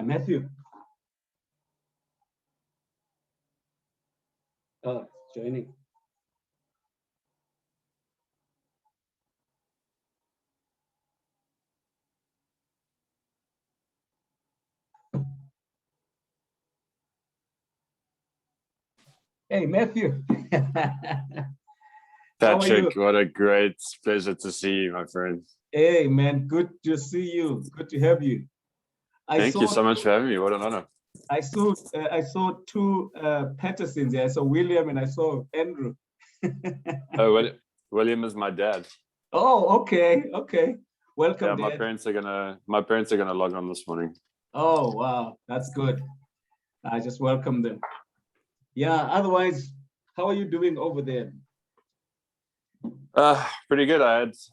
Matthew. Oh, joining. Hey, Matthew. Patrick, what a great pleasure to see you, my friend. Hey, man, good to see you. Good to have you. Thank you so much for having me. What an honor. I saw two Pattersons there. I saw William and I saw Andrew. Oh, William is my dad. Oh, okay. Welcome. Yeah, Dad. my parents are gonna log on this morning. Oh, wow, that's good. I just welcome them. Yeah. Otherwise, how are you doing over there? Pretty good.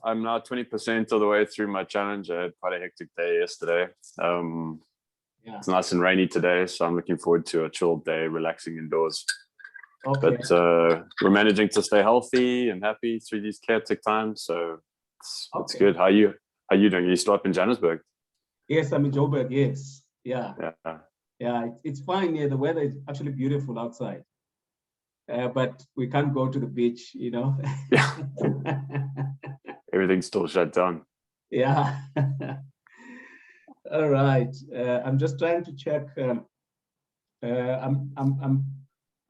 I'm now 20% of the way through my challenge. I had quite a hectic day yesterday. Yeah. It's nice and rainy today, so I'm looking forward to a chilled day, relaxing indoors. Okay. But we're managing to stay healthy and happy through these chaotic times, so it's good. How are you doing? Are you still up in Johannesburg? Yes, I'm in Joburg. Yes. Yeah. Yeah. It's fine here. The weather is actually beautiful outside. But we can't go to the beach, you know. Yeah. Everything's still shut down. Yeah. All right. I'm just trying to check.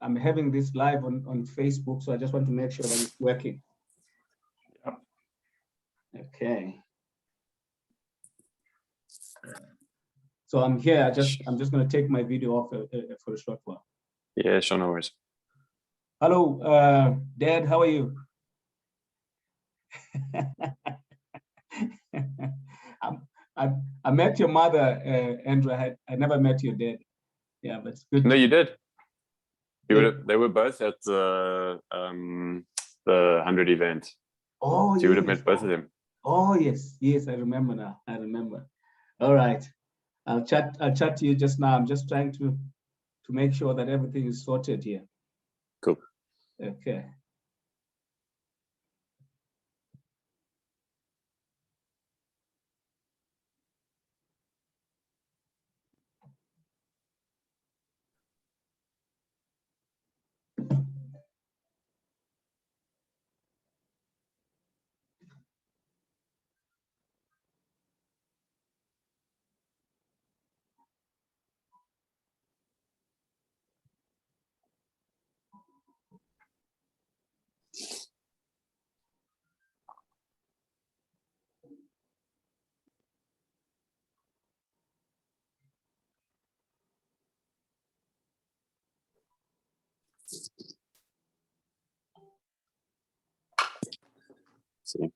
I'm having this live on Facebook, so I just want to make sure that it's working. Yeah. Okay. So I'm here. I'm just going to take my video off for a short while. Yeah, sure, no worries. Hello, Dad. How are you? I met your mother, Andrew. I never met your dad. Yeah, but it's good. No, you did. They were both at the 100 event. Oh, so you would have met both of them. Oh, yes, I remember now. I remember. All right, I'll chat to you just now. I'm just trying to make sure that everything is sorted here. Cool. Okay. See.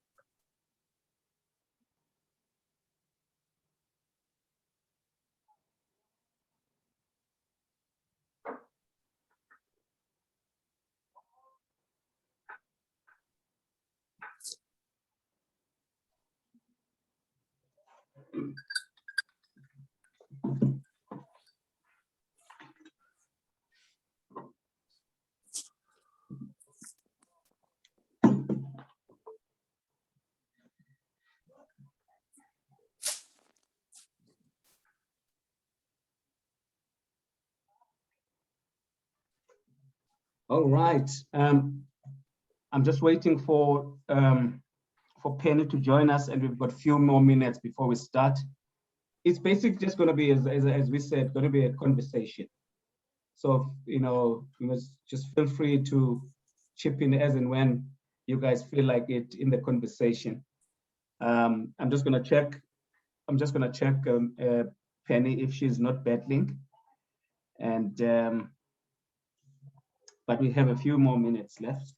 All right. I'm just waiting for Penny to join us, and we've got a few more minutes before we start. It's basically just going to be, as we said, going to be a conversation. So, you must just feel free to chip in as and when you guys feel like it in the conversation. I'm just going to check Penny if she's not battling, and but we have a few more minutes left.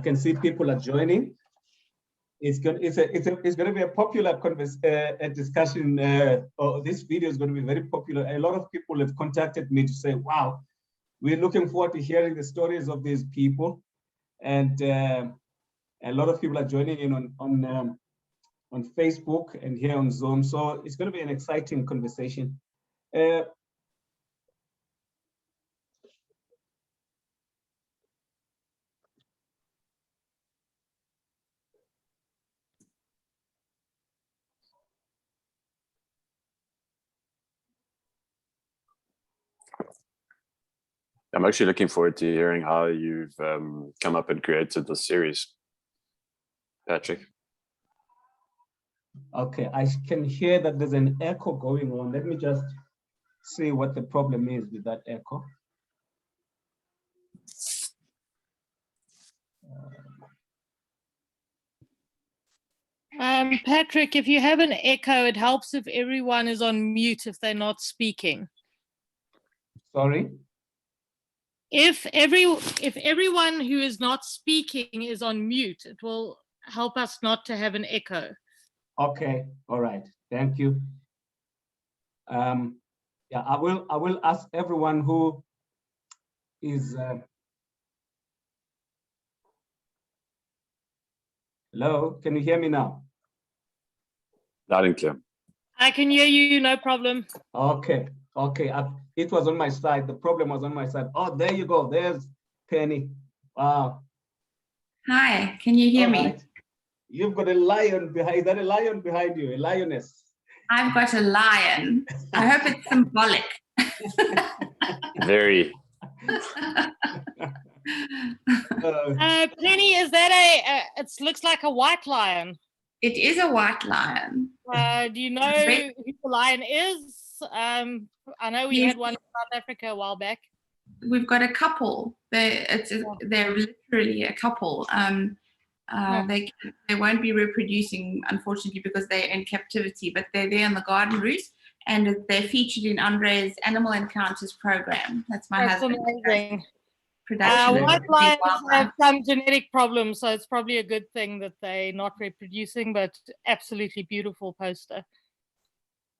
can see people are joining. It's going to be a popular discussion, or this video is going to be very popular. A lot of people have contacted me to say, wow, we're looking forward to hearing the stories of these people. And a lot of people are joining in on Facebook and here on Zoom. So it's going to be an exciting conversation. I'm actually looking forward to hearing how you've come up and created this series, Patrick. Okay, I can hear that there's an echo going on. Let me just see what the problem is with that echo. Patrick, if you have an echo, it helps if everyone is on mute if they're not speaking. Sorry? If everyone who is not speaking is on mute, it will help us not to have an echo. Okay, all right, thank you. Yeah, I will ask everyone who is hello, can you hear me now? Loud and clear. I can hear you, no problem. Okay, it was on my side. The problem was on my side. Oh, there you go. There's Penny. Wow. Hi, can you hear me? You've got a lion behind. Is that a lion behind you? A lioness? I've got a lion. I hope it's symbolic. Very. Penny, is that it looks like a white lion. It is a white lion. Do you know who the lion is? I know we had one in South Africa a while back. We've got a couple. They're literally a couple. They won't be reproducing, unfortunately, because they're in captivity, but they're there in the garden roost, and they're featured in Andre's Animal Encounters program. That's my husband. Amazing. White lions have some genetic problems, so it's probably a good thing that they're not reproducing, but absolutely beautiful poster.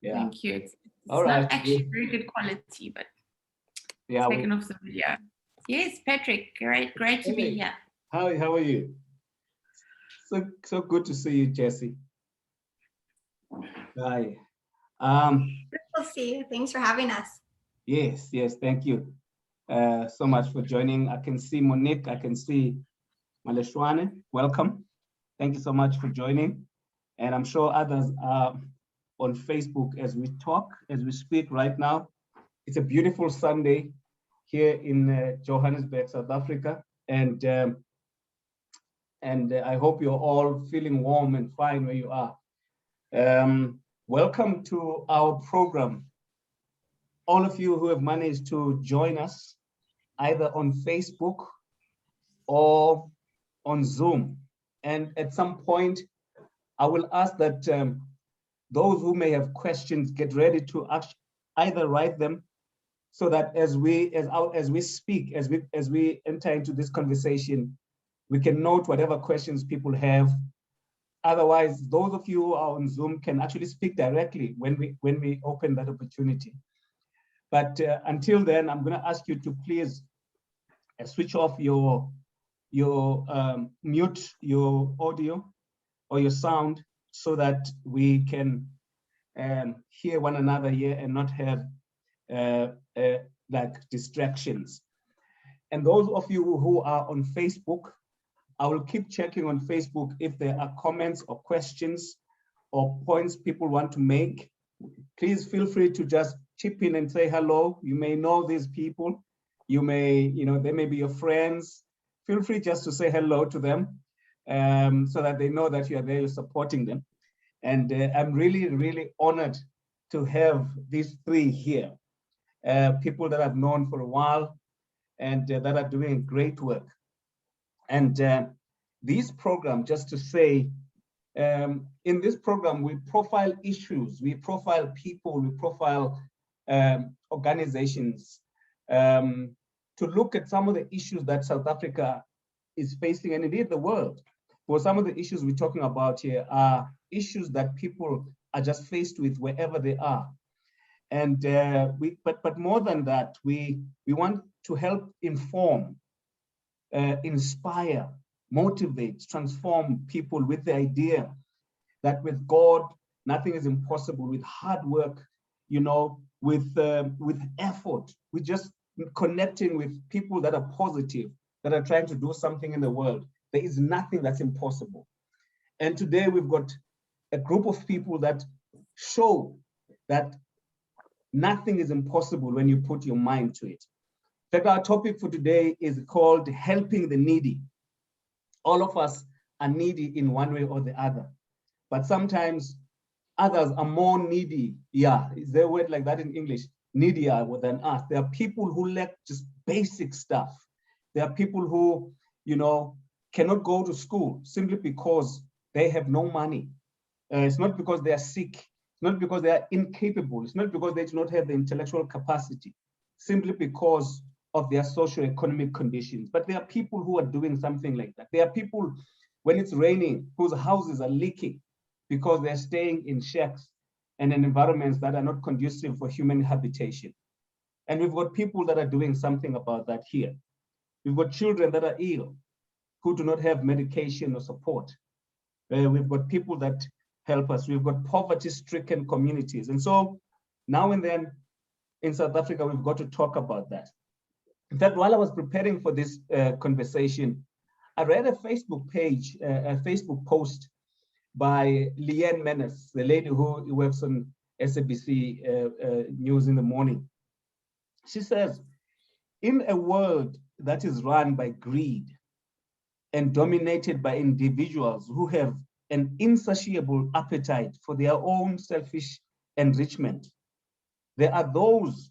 Yeah. Thank you. It's all not right. actually very good quality, but yeah, taken off the video. Yes, Patrick, great to be here. How are you? So good to see you, Jessie. Hi. Good to see you. Thanks for having us. Yes, thank you so much for joining. I can see Monique, I can see Maleshwane. Welcome. Thank you so much for joining. And I'm sure others are on Facebook as we talk, as we speak right now. It's a beautiful Sunday here in Johannesburg, South Africa. And I hope you're all feeling warm and fine where you are. Welcome to our program. All of you who have managed to join us either on Facebook or on Zoom. And at some point, I will ask that those who may have questions get ready to either write them, so that as we speak, as we enter into this conversation, we can note whatever questions people have. Otherwise, those of you who are on Zoom can actually speak directly when we open that opportunity. But until then, I'm going to ask you to please switch off your mute your audio or your sound, so that we can hear one another here and not have like distractions. And those of you who are on Facebook, I will keep checking on Facebook if there are comments or questions or points people want to make. Please feel free to just chip in and say hello. You may know these people. You may, they may be your friends. Feel free just to say hello to them so that they know that you are there, you're supporting them. And I'm really, really honored to have these three here. People that I've known for a while and that are doing great work. And this program, just to say, in this program, we profile issues, we profile people, we profile organizations to look at some of the issues that South Africa is facing, and indeed the world. For some of the issues we're talking about here are issues that people are just faced with wherever they are. And but more than that, we want to help inform, inspire, motivate, transform people with the idea that with God, nothing is impossible. With hard work, you know, with effort, with just connecting with people that are positive, that are trying to do something in the world, there is nothing that's impossible. And today we've got a group of people that show that nothing is impossible when you put your mind to it. In fact, our topic for today is called helping the needy. All of us are needy in one way or the other, but sometimes others are more needy. Yeah, is there a word like that in English? Needier than us. There are people who lack just basic stuff. There are people who, you know, cannot go to school simply because they have no money. It's not because they are sick. It's not because they are incapable. It's not because they do not have the intellectual capacity, simply because of their socio-economic conditions. But there are people who are doing something like that. There are people, when it's raining, whose houses are leaking because they're staying in shacks and in environments that are not conducive for human habitation. And we've got people that are doing something about that here. We've got children that are ill, who do not have medication or support. We've got people that help us. We've got poverty-stricken communities. And so now and then in South Africa, we've got to talk about that. In fact, while I was preparing for this conversation, I read a Facebook page, a Facebook post by Leanne Menace, the lady who works on SABC News in the morning. She says, in a world that is run by greed and dominated by individuals who have an insatiable appetite for their own selfish enrichment, there are those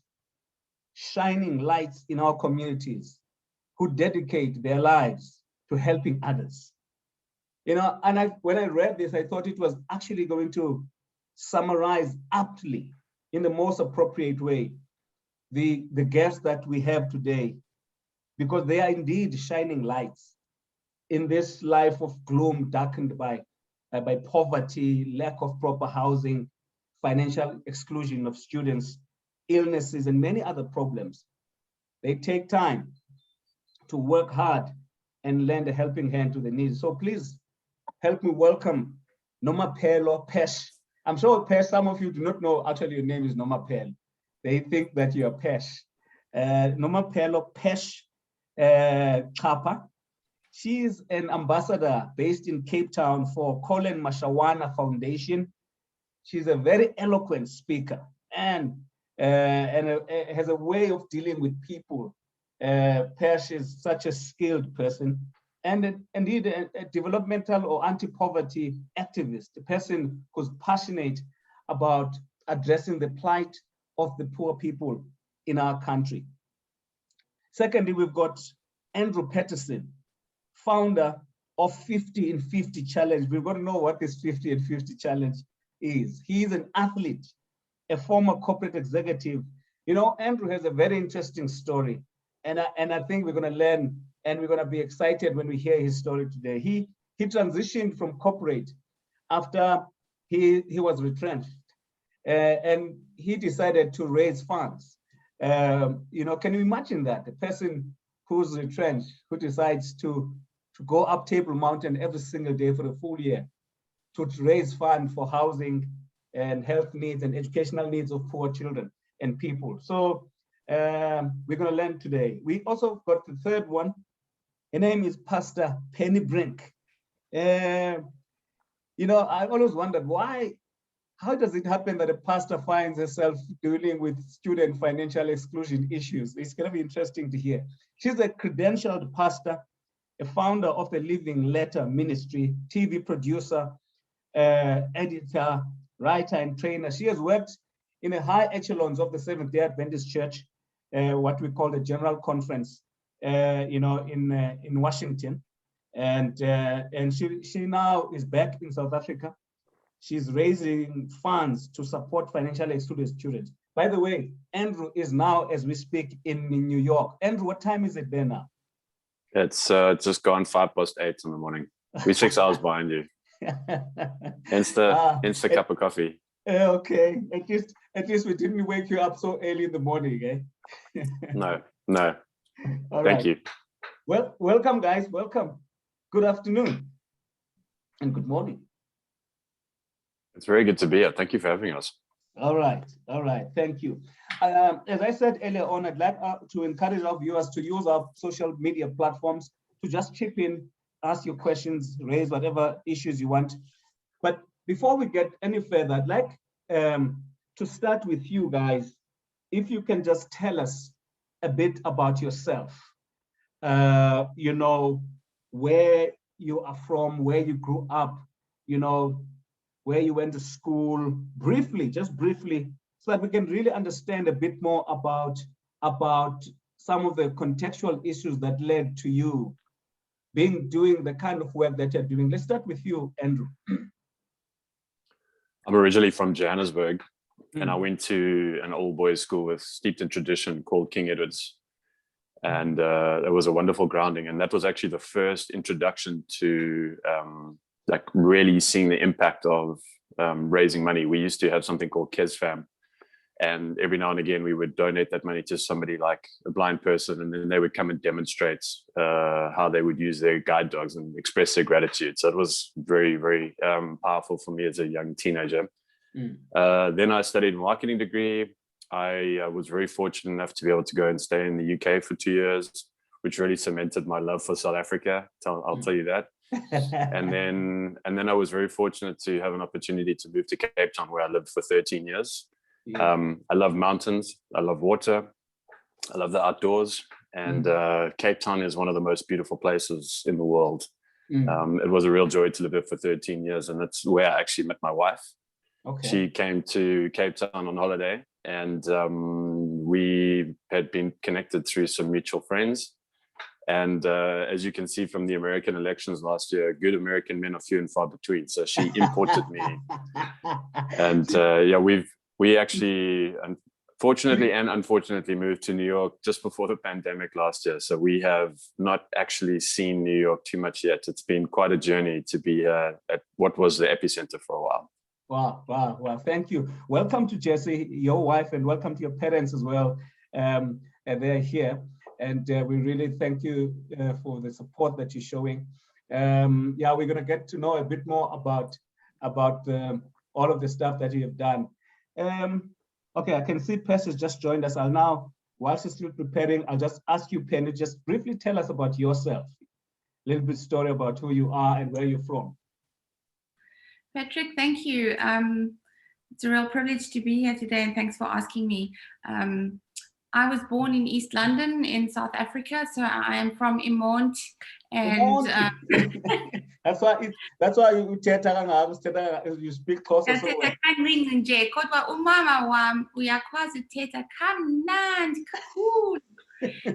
shining lights in our communities who dedicate their lives to helping others. You know, and when I read this, I thought it was actually going to summarize aptly, in the most appropriate way, the guests that we have today, because they are indeed shining lights in this life of gloom darkened by poverty, lack of proper housing, financial exclusion of students, illnesses, and many other problems. They take time to work hard and lend a helping hand to the needy. So please help me welcome Nomaphelo Pesh. I'm sure Pesh, some of you do not know actually your name is Nomaphelo. They think that you are Pesh. Nomaphelo Pesh Xapa. She is an ambassador based in Cape Town for Colin Mashawana Foundation. She's a very eloquent speaker and has a way of dealing with people. Pesh is such a skilled person and indeed a developmental or anti-poverty activist, a person who's passionate about addressing the plight of the poor people in our country. Secondly, we've got Andrew Patterson, founder of 50 in 50 Challenge. We've got to know what this 50 in 50 Challenge is. He is an athlete, a former corporate executive. You know, Andrew has a very interesting story. And I think we're going to learn and we're going to be excited when we hear his story today. He transitioned from corporate after he was retrenched. And he decided to raise funds. You know, can you imagine that? A person who's retrenched, who decides to go up Table Mountain every single day for a full year to raise funds for housing and health needs and educational needs of poor children and people. So we're going to learn today. We also got the third one. Her name is Pastor Penny Brink. You know, I always wondered how does it happen that a pastor finds herself dealing with student financial exclusion issues? It's going to be interesting to hear. She's a credentialed pastor, a founder of the Living Letter Ministry, TV producer, editor, writer, and trainer. She has worked in the high echelons of the Seventh-day Adventist Church, what we call the General Conference, you know, in Washington, and she now is back in South Africa. She's raising funds to support financially excluded students. By the way, Andrew is now, as we speak, in New York. Andrew, what time is it there now? It's just gone 8:05 in the morning. We're 6 hours behind you. Hence the cup of coffee. Okay, at least we didn't wake you up so early in the morning, eh? No. All Thank right. you. Well, welcome, guys. Welcome. Good afternoon and good morning. It's very good to be here. Thank you for having us. All right. Thank you. As I said earlier on, I'd like to encourage our viewers to use our social media platforms to just chip in, ask your questions, raise whatever issues you want. But before we get any further, I'd like to start with you guys. If you can just tell us a bit about yourself, you know, where you are from, where you grew up, you know, where you went to school, briefly, just briefly, so that we can really understand a bit more about some of the contextual issues that led to you doing the kind of work that you're doing. Let's start with you, Andrew. I'm originally from Johannesburg, and I went to an all boys school with steeped in tradition called King Edward's. And it was a wonderful grounding. And that was actually the first introduction to like really seeing the impact of raising money. We used to have something called KESFAM. And every now and again, we would donate that money to somebody like a blind person, and then they would come and demonstrate how they would use their guide dogs and express their gratitude. So it was very, very powerful for me as a young teenager. Then I studied a marketing degree. I was very fortunate enough to be able to go and stay in the UK for 2 years, which really cemented my love for South Africa. I'll tell you that. and then I was very fortunate to have an opportunity to move to Cape Town, where I lived for 13 years. I love mountains. I love water. I love the outdoors. And Cape Town is one of the most beautiful places in the world. It was a real joy to live there for 13 years. And that's where I actually met my wife. Okay. She came to Cape Town on holiday, and we had been connected through some mutual friends. And as you can see from the American elections last year, good American men are few and far between. So she imported me. And we actually, fortunately and unfortunately, moved to New York just before the pandemic last year. So we have not actually seen New York too much yet. It's been quite a journey to be at what was the epicenter for a while. Wow. Thank you. Welcome to Jessie, your wife, and welcome to your parents as well. They're here. And we really thank you for the support that you're showing. We're going to get to know a bit more about all of the stuff that you have done. Okay, I can see Pesh has just joined us. I'll now, while she's still preparing, I'll just ask you, Penny, just briefly tell us about yourself. A little bit story about who you are and where you're from. Patrick, thank you. It's a real privilege to be here today, and thanks for asking me. I was born in East London in South Africa, so I am from Imont, and that's why you speak Xhosa so well.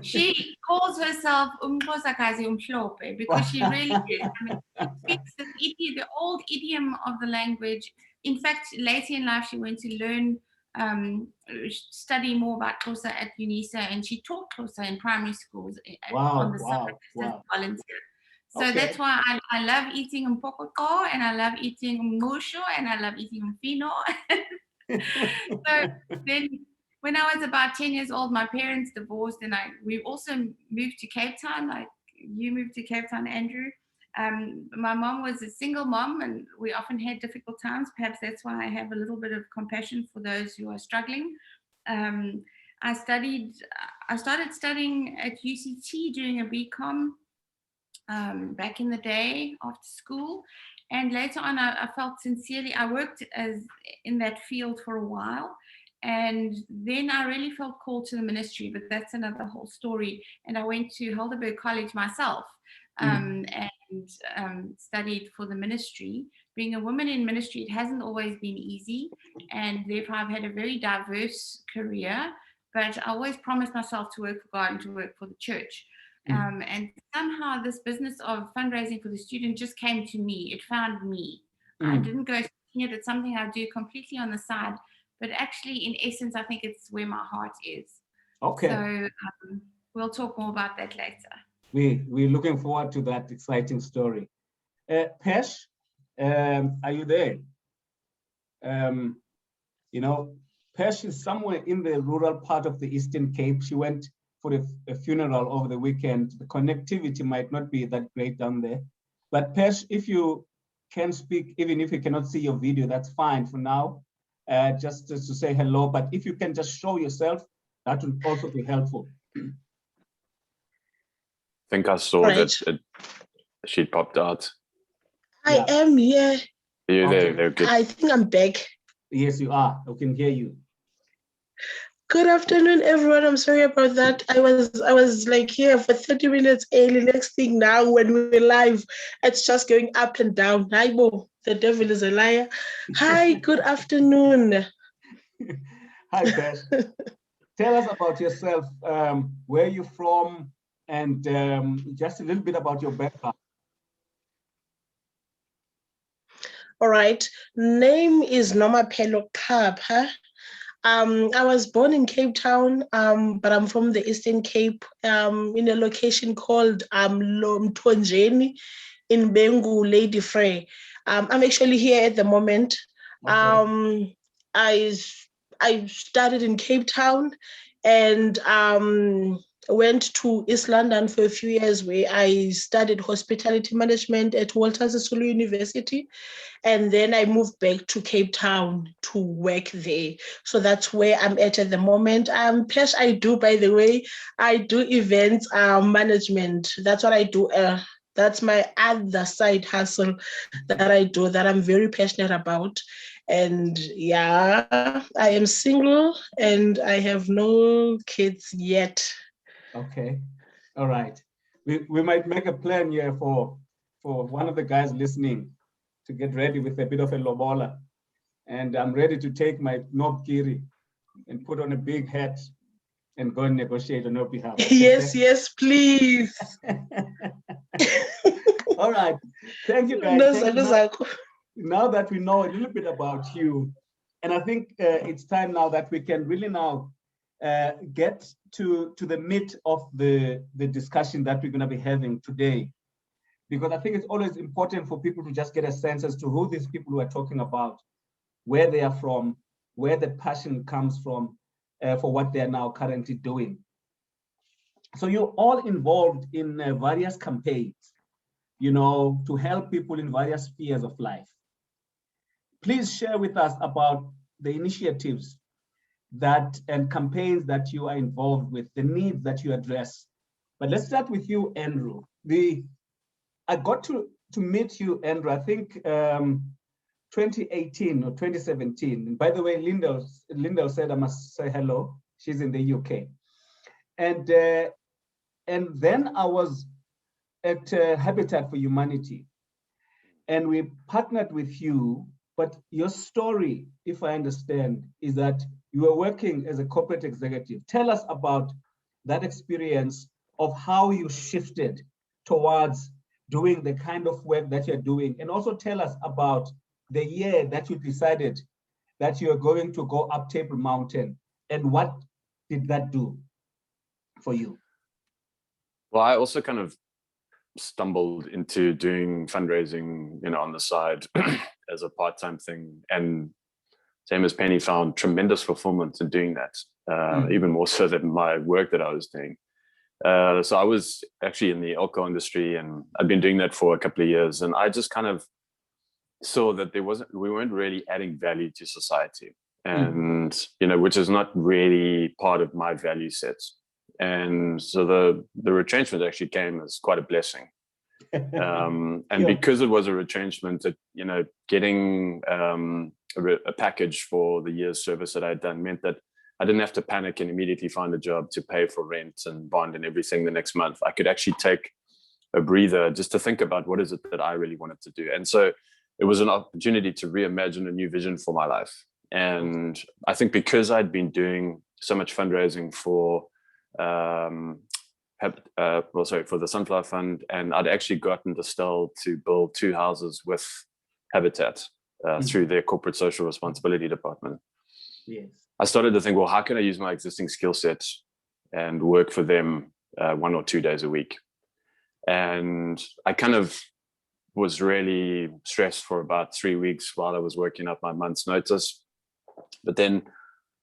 She calls herself Umxhosakazi Umhlophe because she really is. I mean, she speaks the old idiom of the language. In fact, later in life, she went to learn, study more about Xhosa at UNISA, and she taught Xhosa in primary schools on the side as volunteer. So that's why I love eating umpokoko, and I love eating umngqusho, and I love eating umfino. So then, when I was about 10 years old, my parents divorced, and we also moved to Cape Town, like you moved to Cape Town, Andrew. My mom was a single mom, and we often had difficult times. Perhaps that's why I have a little bit of compassion for those who are struggling. I started studying at UCT, doing a BCom back in the day after school. And later on, I felt sincerely, I worked in that field for a while. And then I really felt called to the ministry, but that's another whole story. And I went to Helderberg College myself and studied for the ministry. Being a woman in ministry, it hasn't always been easy. And therefore, I've had a very diverse career. But I always promised myself to work for God and to work for the church. And somehow this business of fundraising for the student just came to me. It found me. I didn't go seeking it. It's something I do completely on the side. But actually, in essence, I think it's where my heart is. Okay. So we'll talk more about that later. we're looking forward to that exciting story. Pesh, are you there? You know, Pesh is somewhere in the rural part of the Eastern Cape. She went for a funeral over the weekend. The connectivity might not be that great down there. But Pesh, if you can speak, even if you cannot see your video, that's fine for now, just to say hello. But if you can just show yourself, that would also be helpful. I think I saw that she popped out. I am here. You there? They're good. I think I'm back. Yes, you are. I can hear you. Good afternoon, everyone. I'm sorry about that. I was like here for 30 minutes early. Next thing now, when we're live, it's just going up and down. Hi, Bo. The devil is a liar. Hi, good afternoon. Hi, Pesh. Tell us about yourself. Where you're from, and just a little bit about your background. All right. Name is Nomaphelo Xapa. I was born in Cape Town, but I'm from the Eastern Cape, in a location called Mthonjeni in Bengu, Lady Frey. I'm actually here at the moment. Okay. I started in Cape Town and went to East London for a few years where I studied hospitality management at Walter Sisulu University. And then I moved back to Cape Town to work there. So that's where I'm at the moment. Pesh, I do, by the way, I do events management. That's what I do. That's my other side hustle that I do that I'm very passionate about. And yeah, I am single and I have no kids yet. Okay, all right. We might make a plan here for one of the guys listening to get ready with a bit of a lobola. And I'm ready to take my Nobkiri and put on a big hat and go and negotiate on your behalf. Yes, yes, please. All right, thank you guys. Now that we know a little bit about you, and I think it's time now that we can really now get to the meat of the discussion that we're going to be having today. Because I think it's always important for people to just get a sense as to who these people who are talking about, where they are from, where the passion comes from for what they are now currently doing. So you're all involved in various campaigns, you know, to help people in various spheres of life. Please share with us about the initiatives that and campaigns that you are involved with, the needs that you address. But let's start with you, Andrew. I got to meet you, Andrew, I think 2018 or 2017. And by the way, Lindell said I must say hello. She's in the UK. And then I was at Habitat for Humanity. And we partnered with you, but your story, if I understand, is that you were working as a corporate executive. Tell us about that experience of how you shifted towards doing the kind of work that you're doing, and also tell us about the year that you decided that you are going to go up Table Mountain, and what did that do for you? Well, I also kind of stumbled into doing fundraising, you know, on the side as a part-time thing, and same as Penny, found tremendous fulfillment in doing that, even more so than my work that I was doing. So I was actually in the alcohol industry, and I'd been doing that for a couple of years, and I just kind of saw that we weren't really adding value to society, and you know, which is not really part of my value sets. And so the retrenchment actually came as quite a blessing. And because it was a retrenchment, you know, getting a package for the year's service that I had done meant that I didn't have to panic and immediately find a job to pay for rent and bond and everything the next month. I could actually take a breather just to think about what is it that I really wanted to do. And so it was an opportunity to reimagine a new vision for my life. And I think because I'd been doing so much fundraising for the Sunflower Fund, and I'd actually gotten Distel to build 2 houses with Habitat through their corporate social responsibility department. Yes. I started to think, well, how can I use my existing skill sets and work for them 1 or 2 days a week? And I kind of was really stressed for about 3 weeks while I was working up my month's notice. But then,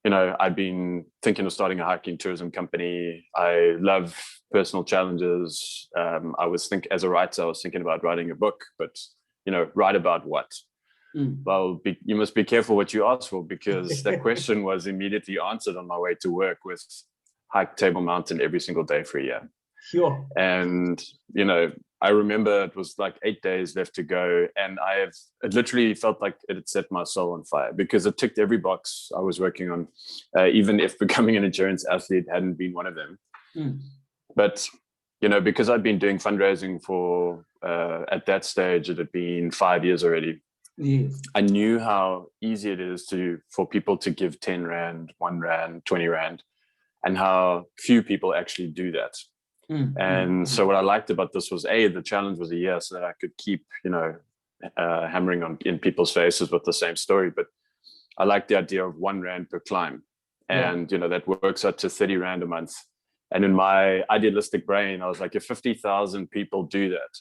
you know, I'd been thinking of starting a hiking tourism company. I love personal challenges. As a writer, I was thinking about writing a book, but, you know, write about what? Well, you must be careful what you ask for, because that question was immediately answered on my way to work with hike Table Mountain every single day for a year. Sure. And, you know, I remember it was like 8 days left to go. And it literally felt like it had set my soul on fire, because it ticked every box I was working on, even if becoming an endurance athlete hadn't been one of them. But, you know, because I'd been doing fundraising for, at that stage, it had been 5 years already. Yes. I knew how easy it is for people to give 10 Rand, 1 Rand, 20 Rand, and how few people actually do that. And so what I liked about this was, the challenge was a year, so that I could keep, you know, hammering in people's faces with the same story. But I liked the idea of 1 Rand per climb. And, you know, that works out to 30 Rand a month. And in my idealistic brain, I was like, if 50,000 people do that,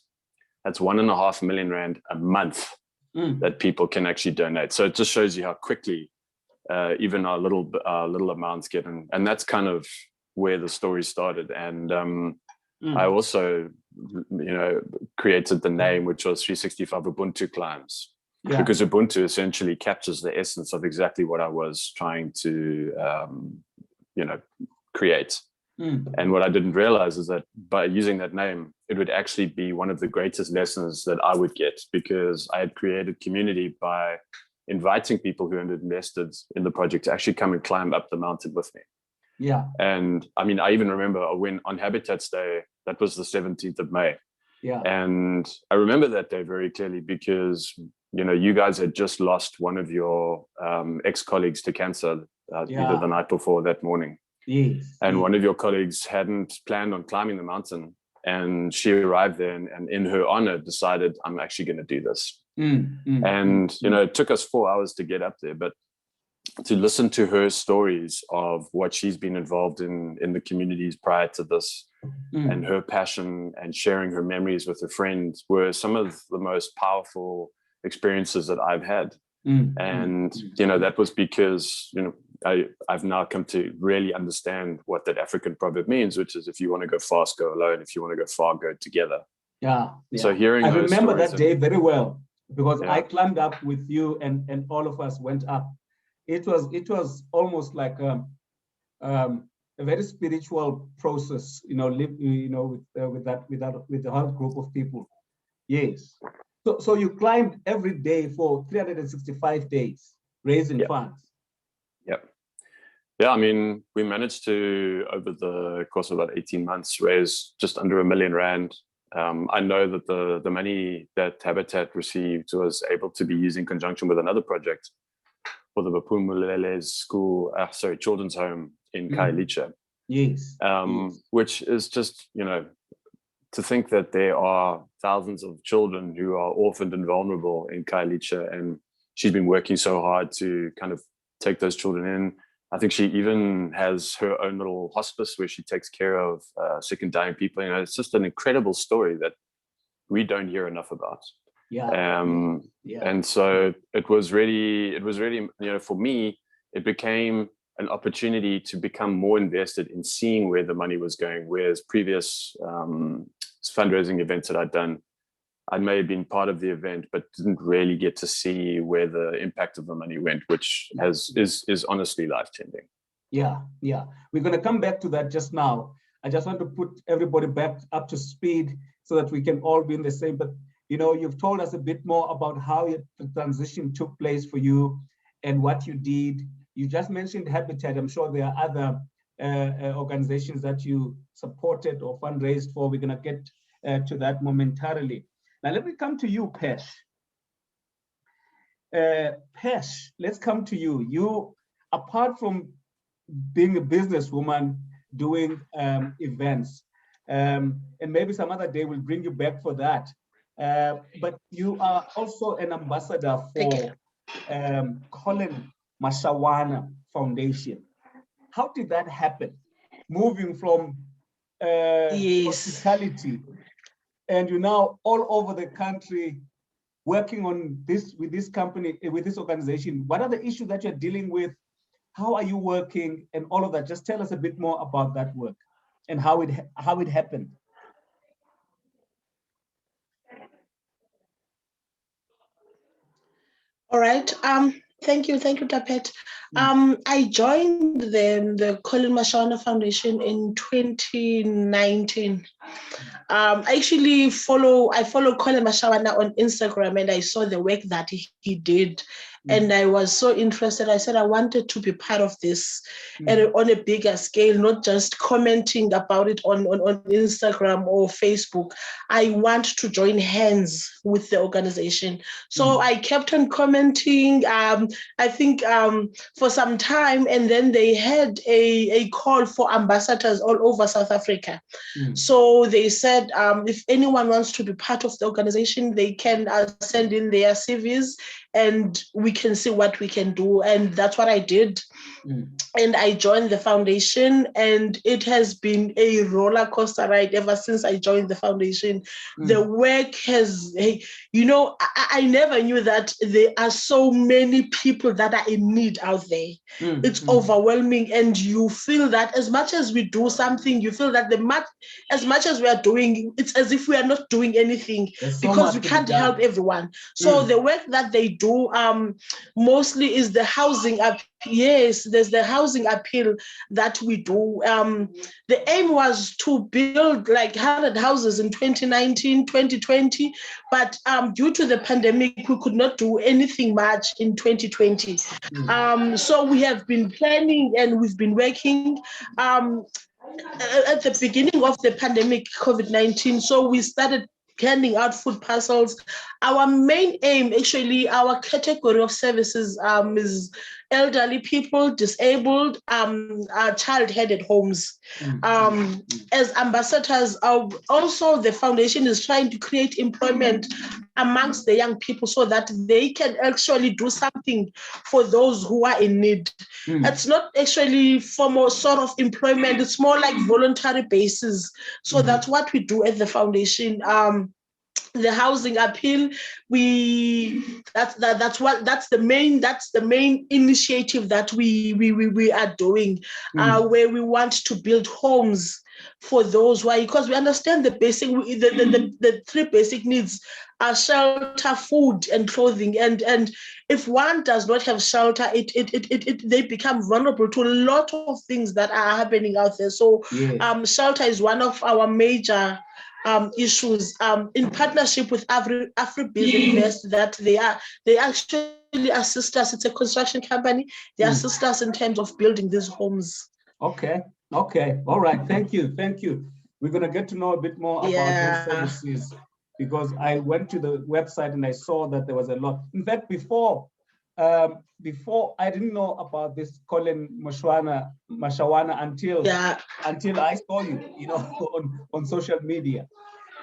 that's 1.5 million Rand a month that people can actually donate. So it just shows you how quickly even our little amounts get in. And that's kind of where the story started. And I also, you know, created the name, which was 365 Ubuntu Climbs, because Ubuntu essentially captures the essence of exactly what I was trying to, you know, create. And what I didn't realize is that by using that name, it would actually be one of the greatest lessons that I would get, because I had created community by inviting people who had invested in the project to actually come and climb up the mountain with me. Yeah. And I mean, I even remember when on Habitats Day, that was the 17th of May. Yeah. And I remember that day very clearly, because, you know, you guys had just lost one of your ex-colleagues to cancer either the night before or that morning. Yes. And one of your colleagues hadn't planned on climbing the mountain, and she arrived there and in her honor decided, I'm actually going to do this. And, you know, it took us 4 hours to get up there, but to listen to her stories of what she's been involved in the communities prior to this, and her passion and sharing her memories with her friends were some of the most powerful experiences that I've had. And, you know, that was because, you know, I've now come to really understand what that African proverb means, which is, if you want to go fast, go alone. If you want to go far, go together. Yeah. So hearing, I remember that day very well, because Yeah. I climbed up with you, and all of us went up. It was almost like a very spiritual process, you know, with the whole group of people. Yes. So you climbed every day for 365 days, raising funds. Yep. Yeah, I mean, we managed to, over the course of about 18 months, raise just under R1 million. I know that the money that Habitat received was able to be used in conjunction with another project for the Bapumulele's children's home in Khayelitsha. Yes. Which is just, you know, to think that there are thousands of children who are orphaned and vulnerable in Khayelitsha, and she's been working so hard to kind of take those children in. I think she even has her own little hospice where she takes care of sick and dying people. You know, it's just an incredible story that we don't hear enough about. And so it was really, you know, for me, it became an opportunity to become more invested in seeing where the money was going, whereas previous fundraising events that I'd done, I may have been part of the event, but didn't really get to see where the impact of the money went, which is honestly life-changing. Yeah. We're going to come back to that just now. I just want to put everybody back up to speed so that we can all be in the same. But, you know, you've told us a bit more about how the transition took place for you and what you did. You just mentioned Habitat. I'm sure there are other organizations that you supported or fundraised for. We're going to get to that momentarily. Now, let me come to you, Pesh. Pesh, let's come to you. You, apart from being a businesswoman, doing events, and maybe some other day we'll bring you back for that. But you are also an ambassador for Colin Mashawana Foundation. How did that happen? Moving from hospitality and you're now all over the country working on this with this company, with this organization. What are the issues that you're dealing with? How are you working and all of that? Just tell us a bit more about that work and how it happened. All right. Thank you, Tapet. I joined the Colin Mashawana Foundation in 2019. I actually follow Colin Mashawana on Instagram, and I saw the work that he did, and I was so interested. I said I wanted to be part of this on a bigger scale, not just commenting about it on Instagram or Facebook. I want to join hands with the organization. So I kept on commenting, I think for some time, and then they had a call for ambassadors all over South Africa. So they said, if anyone wants to be part of the organization, they can send in their CVs and we can see what we can do. And that's what I did. And I joined the foundation, and it has been a roller coaster ride ever since I joined the foundation. The work has, I never knew that there are so many people that are in need out there. It's overwhelming, and you feel that as much as we do something, you feel that as much as we are doing, it's as if we are not doing anything because we can't help everyone. So the work that they do mostly is the housing up. Yes, there's the housing appeal that we do. The aim was to build like 100 houses in 2019, 2020, but due to the pandemic, we could not do anything much in 2020. So we have been planning and we've been working at the beginning of the pandemic, COVID-19. So we started handing out food parcels. Our main aim, actually, our category of services is elderly people, disabled, child-headed homes. As ambassadors, also the foundation is trying to create employment amongst the young people so that they can actually do something for those who are in need. It's not actually formal sort of employment, it's more like voluntary basis. So that's what we do at the foundation. The housing appeal, that's the main initiative that we are doing, where we want to build homes for those who are, because we understand the three basic needs are shelter, food, and clothing. And if one does not have shelter, they become vulnerable to a lot of things that are happening out there. So shelter is one of our major issues, in partnership with AfriBiz Invest, that they actually assist us. It's a construction company. They assist us in terms of building these homes. Okay. All right. Thank you. We're going to get to know a bit more about those services, because I went to the website and I saw that there was a lot. In fact, before I didn't know about this Colin Mashawana until I saw you, on social media.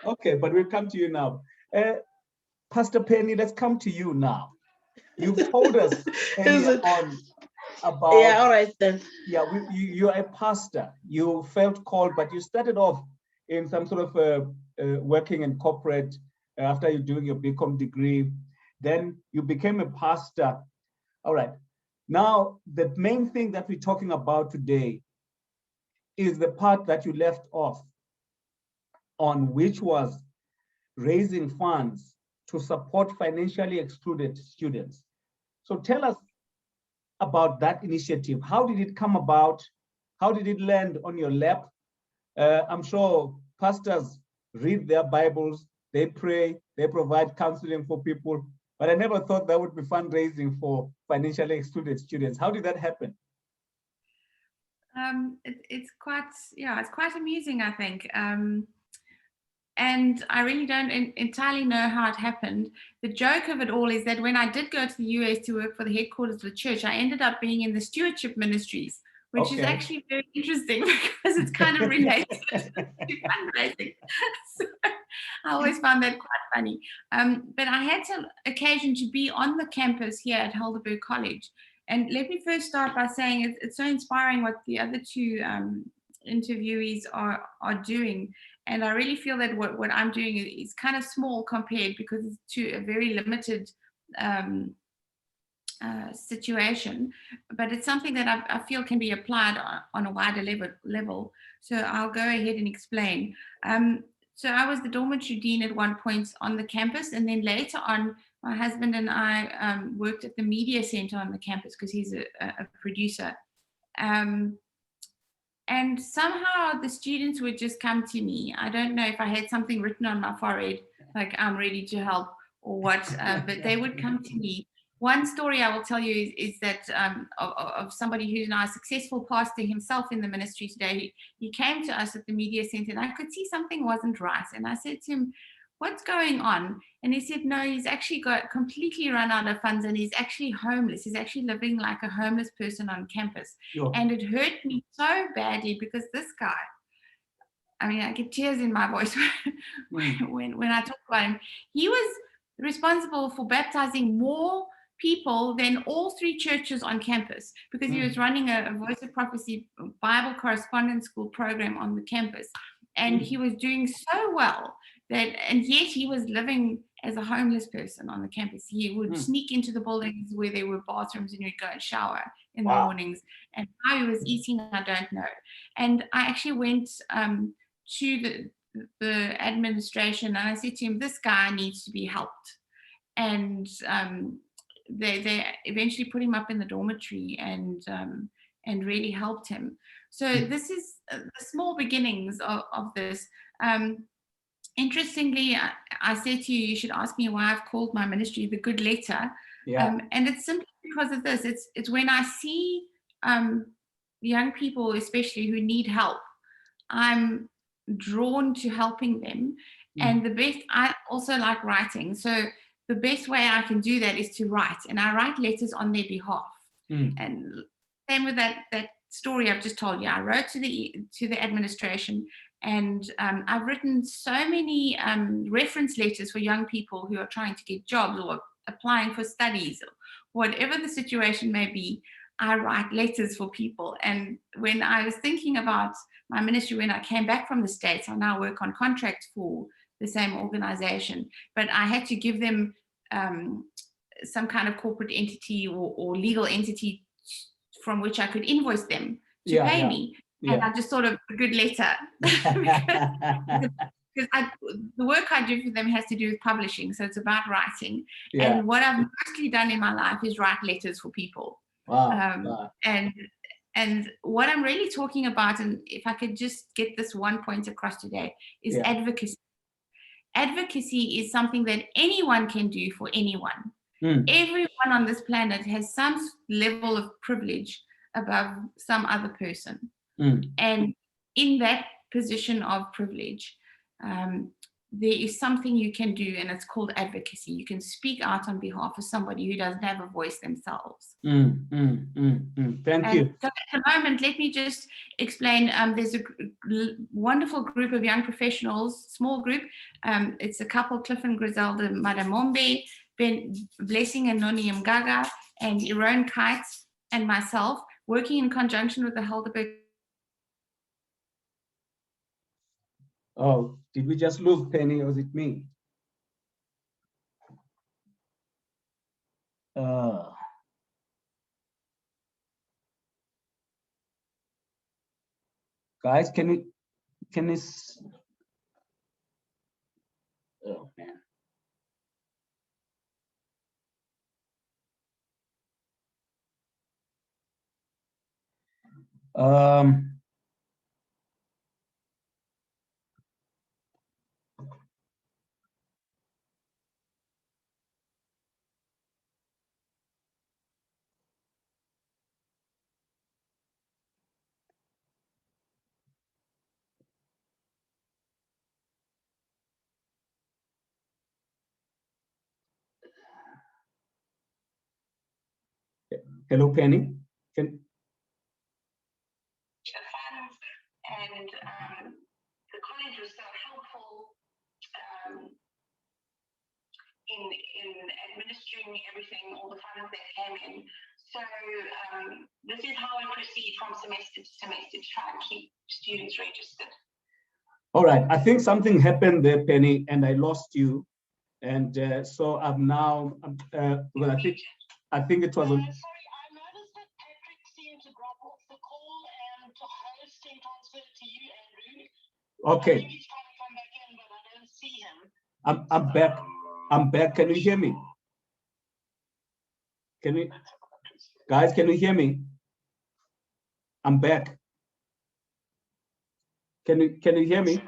Okay, but we'll come to you now. Pastor Penny, let's come to you now. You've told us on about. Yeah, all right then. Yeah, you're a pastor. You felt called, but you started off in some sort of working in corporate after you're doing your BCom degree. Then you became a pastor. All right. Now, the main thing that we're talking about today is the part that you left off on, which was raising funds to support financially excluded students. So tell us about that initiative. How did it come about? How did it land on your lap? I'm sure pastors read their Bibles, they pray, they provide counseling for people, but I never thought that would be fundraising for financially excluded students. How did that happen? It's quite amusing, I think. And I really don't entirely know how it happened. The joke of it all is that when I did go to the US to work for the headquarters of the church, I ended up being in the stewardship ministries, which is actually very interesting because it's kind of related to fundraising. So I always found that quite funny. But I had some occasion to be on the campus here at Heidelberg College. And let me first start by saying it's so inspiring what the other two interviewees are doing. And I really feel that what I'm doing is kind of small compared, because it's to a very limited situation, but it's something that I feel can be applied on a wider level. So I'll go ahead and explain. So I was the dormitory dean at one point on the campus, and then later on, my husband and I worked at the media center on the campus because he's a producer. And somehow the students would just come to me. I don't know if I had something written on my forehead, like I'm ready to help or what, but they would come to me. One story I will tell you is that of somebody who's now a successful pastor himself in the ministry today. He came to us at the media center, and I could see something wasn't right. And I said to him, "What's going on?" And he said, "No, he's actually got completely run out of funds, and he's actually homeless. He's actually living like a homeless person on campus." Sure. And it hurt me so badly, because this guy, I mean, I get tears in my voice when I talk about him. He was responsible for baptizing more people than all 3 churches on campus, because he was running a Voice of Prophecy Bible correspondence school program on the campus. And he was doing so well that, and yet he was living as a homeless person on the campus. He would sneak into the buildings where there were bathrooms, and he would go and shower in the mornings. And how he was eating, I don't know. And I actually went to the administration, and I said to him, "This guy needs to be helped." And they eventually put him up in the dormitory and really helped him. So this is the small beginnings of this. Interestingly, I said to you, you should ask me why I've called my ministry The Good Letter. Yeah. And it's simply because of this. It's when I see young people, especially, who need help, I'm drawn to helping them. And the best, I also like writing. So the best way I can do that is to write, and I write letters on their behalf. And same with that story I've just told you. I wrote to the administration, and I've written so many reference letters for young people who are trying to get jobs or applying for studies, or whatever the situation may be. I write letters for people. And when I was thinking about my ministry, when I came back from the States, I now work on contracts for the same organization, but I had to give them some kind of corporate entity or legal entity from which I could invoice them to pay me. And I just thought of A Good Letter. Because the work I do for them has to do with publishing, so it's about writing. And what I've mostly done in my life is write letters for people. And what I'm really talking about, and if I could just get this one point across today, is advocacy. Advocacy is something that anyone can do for anyone. Everyone on this planet has some level of privilege above some other person. And in that position of privilege, there is something you can do, and it's called advocacy. You can speak out on behalf of somebody who doesn't have a voice themselves. Thank you. So at the moment, let me just explain. There's a wonderful group of young professionals, small group. It's a couple, Cliff and Griselda Madamombe, Blessing and Noni Mgaga, and Iron Kites, and myself, working in conjunction with the Helderberg. Oh, did we just lose Penny, or is it me? Guys, can we? Oh man. Hello, Penny. And the college was so helpful in administering everything, all the funds that came in. So this is how I proceed from semester to semester to try and keep students registered. All right, I think something happened there, Penny, and I lost you. And so I'm now, well, I think it was on. Sorry, I noticed that Patrick seemed to drop off the call and to host and transfer to you, Andrew. Okay. I think he's trying to come back in, but I don't see him. I'm back. I'm back. Can you hear me? Can you, guys, can you hear me? I'm back. Can you hear me?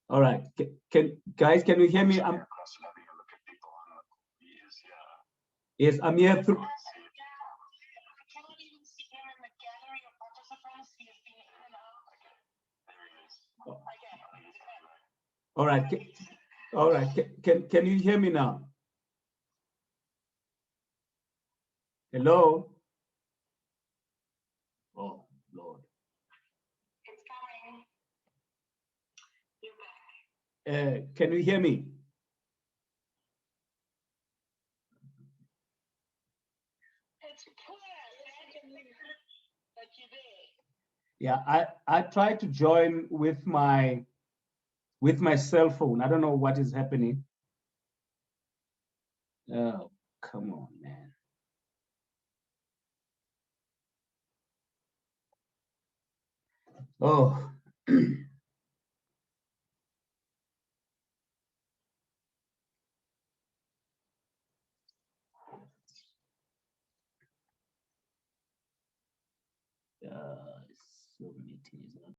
All right. Guys, can you hear me? Yes, I'm here through. I cannot even see him in the gallery of participants. He has been in and out. Okay. All right. All right. Can you hear me now? Hello? Oh, Lord. It's coming. You're back. Can you hear me? It's clear. That you're there. Yeah, I tried to join with my cell phone. I don't know what is happening. Oh, come on, man. Oh. So many things.